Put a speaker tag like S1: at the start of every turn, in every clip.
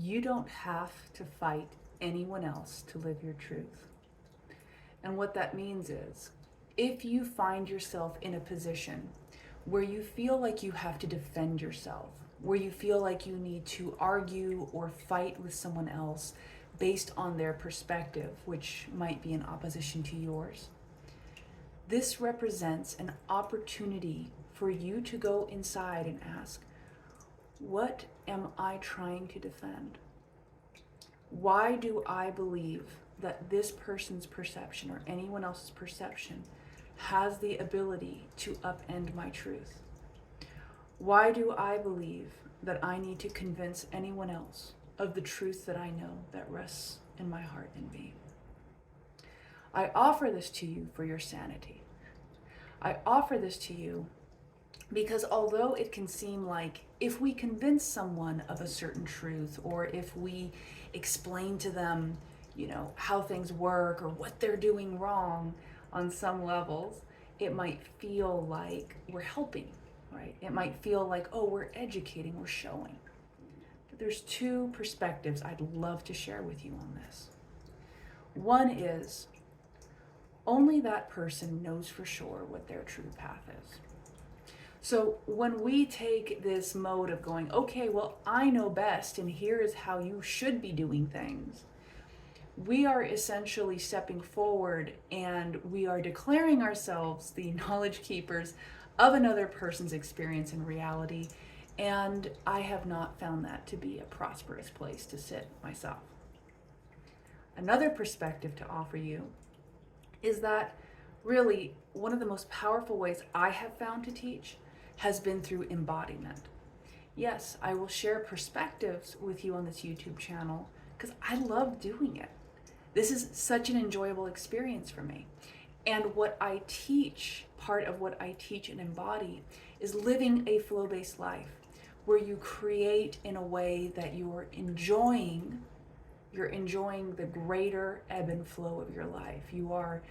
S1: You don't have to fight anyone else to live your truth. And what that means is, if you find yourself in a position where you feel like you have to defend yourself, where you feel like you need to argue or fight with someone else based on their perspective, which might be in opposition to yours, this represents an opportunity for you to go inside and ask, what am I trying to defend? Why do I believe that this person's perception or anyone else's perception has the ability to upend my truth? Why do I believe that I need to convince anyone else of the truth that I know that rests in my heart and being? I offer this to you for your sanity. I offer this to you because although it can seem like if we convince someone of a certain truth, or if we explain to them, how things work or what they're doing wrong on some levels, it might feel like we're helping, right? It might feel like, oh, we're educating, we're showing. But there's two perspectives I'd love to share with you on this. One is, only that person knows for sure what their true path is. So when we take this mode of going, okay, well, I know best and here is how you should be doing things, we are essentially stepping forward and we are declaring ourselves the knowledge keepers of another person's experience and reality. And I have not found that to be a prosperous place to sit myself. Another perspective to offer you is that really one of the most powerful ways I have found to teach has been through embodiment. Yes, I will share perspectives with you on this YouTube channel because I love doing it. This is such an enjoyable experience for me. And what I teach, part of what I teach and embody, is living a flow-based life where you create in a way that you're enjoying the greater ebb and flow of your life. You are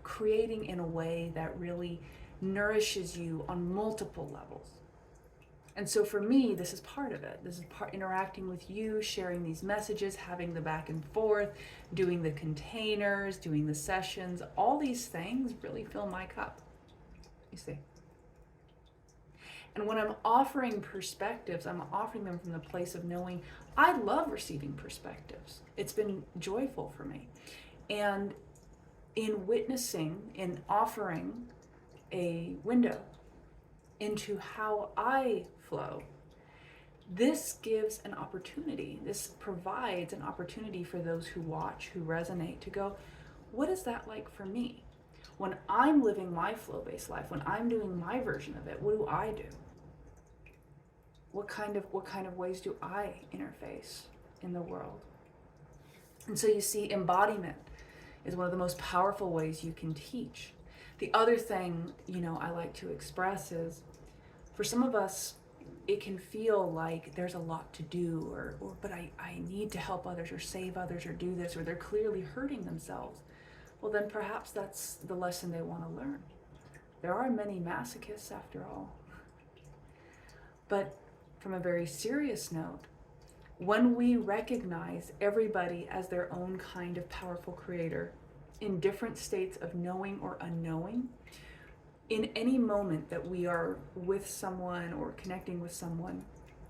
S1: creating in a way that really nourishes you on multiple levels. And so for me, this is part of it. This is interacting with you, sharing these messages, having the back and forth, doing the containers, doing the sessions. All these things really fill my cup, you see. And when I'm offering perspectives, I'm offering them from the place of knowing I love receiving perspectives. It's been joyful for me. And in witnessing, in offering a window into how I flow, this gives an opportunity. This provides an opportunity for those who watch, who resonate, to go, what is that like for me? When I'm living my flow-based life, when I'm doing my version of it, what do I do? What kind of ways do I interface in the world? And so you see, embodiment is one of the most powerful ways you can teach. The other thing, I like to express is, for some of us, it can feel like there's a lot to do, but I need to help others or save others or do this, or they're clearly hurting themselves. Well, then perhaps that's the lesson they want to learn. There are many masochists after all. But from a very serious note, when we recognize everybody as their own kind of powerful creator in different states of knowing or unknowing, in any moment that we are with someone or connecting with someone,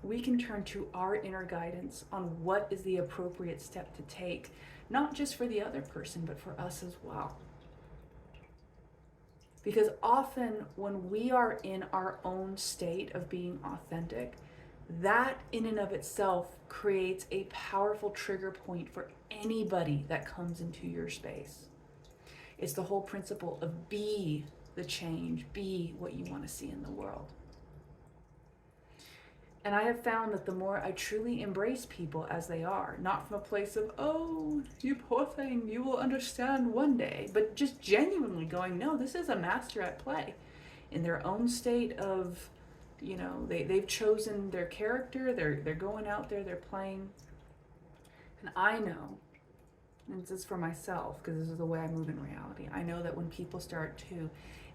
S1: we can turn to our inner guidance on what is the appropriate step to take, not just for the other person, but for us as well. Because often when we are in our own state of being authentic, that in and of itself creates a powerful trigger point for anybody that comes into your space. It's the whole principle of be the change, be what you want to see in the world. And I have found that the more I truly embrace people as they are, not from a place of, oh, you poor thing, you will understand one day, but just genuinely going, no, this is a master at play in their own state of, they've chosen their character, they're going out there, they're playing. And I know, and this is for myself, because this is the way I move in reality, I know that when people start to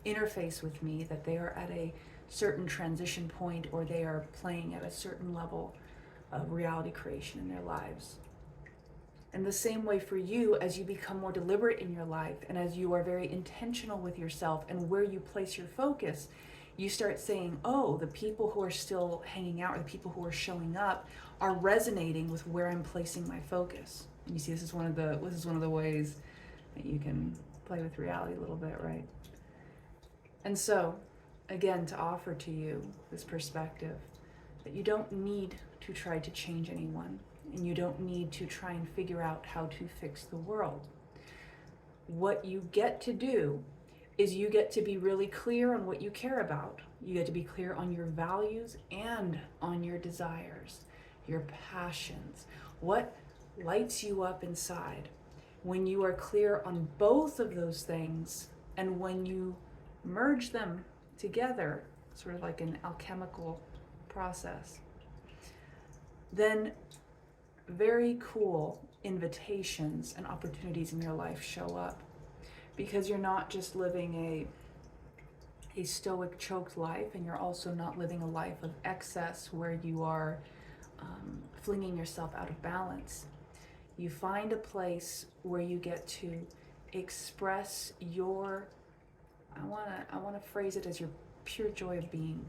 S1: interface with me, that they are at a certain transition point or they are playing at a certain level, of reality creation in their lives. And the same way for you, as you become more deliberate in your life and as you are very intentional with yourself and where you place your focus, you start saying, oh, the people who are still hanging out or the people who are showing up are resonating with where I'm placing my focus. And you see, this is one of the ways that you can play with reality a little bit, right? And so, again, to offer to you this perspective that you don't need to try to change anyone. And you don't need to try and figure out how to fix the world. What you get to do is you get to be really clear on what you care about. You get to be clear on your values and on your desires, your passions, what lights you up inside. When you are clear on both of those things, and when you merge them together, sort of like an alchemical process, then very cool invitations and opportunities in your life show up, because you're not just living a stoic, choked life, and you're also not living a life of excess where you are flinging yourself out of balance. You find a place where you get to express your, I want to phrase it as your pure joy of being.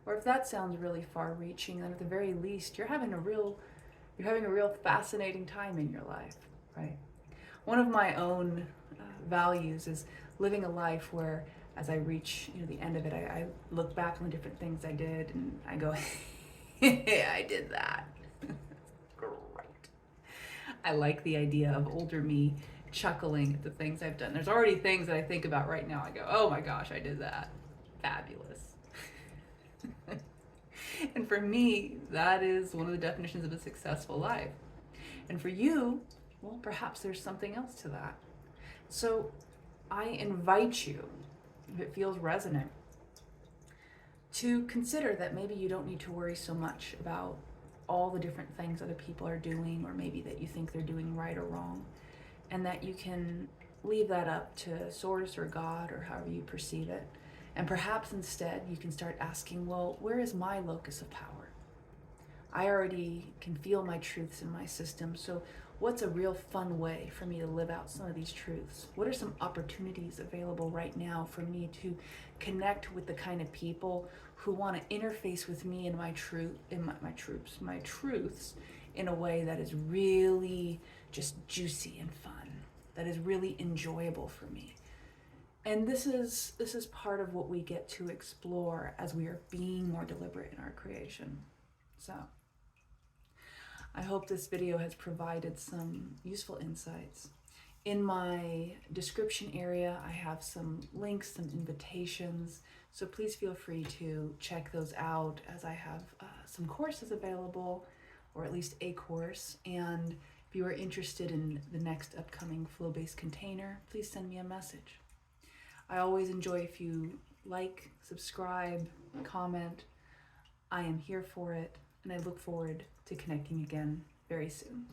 S1: Or if that sounds really far-reaching, then at the very least, you're having a real fascinating time in your life, right? One of my own values is living a life where, as I reach the end of it, I look back on the different things I did and I go, yeah, I did that. Great. I like the idea of older me chuckling at the things I've done. There's already things that I think about right now. I go, oh my gosh, I did that. Fabulous. And for me, that is one of the definitions of a successful life. And for you, well, perhaps there's something else to that. So I invite you, if it feels resonant, to consider that maybe you don't need to worry so much about all the different things other people are doing, or maybe that you think they're doing right or wrong, and that you can leave that up to Source or God or however you perceive it. And perhaps instead you can start asking, well, where is my locus of power? I already can feel my truths in my system, so what's a real fun way for me to live out some of these truths? What are some opportunities available right now for me to connect with the kind of people who want to interface with me and my truths in a way that is really just juicy and fun, that is really enjoyable for me? And this is part of what we get to explore as we are being more deliberate in our creation. So I hope this video has provided some useful insights. In my description area, I have some links, some invitations, so please feel free to check those out, as I have some courses available, or at least a course. And if you are interested in the next upcoming flow-based container, please send me a message. I always enjoy if you like, subscribe, comment. I am here for it, and I look forward to connecting again very soon.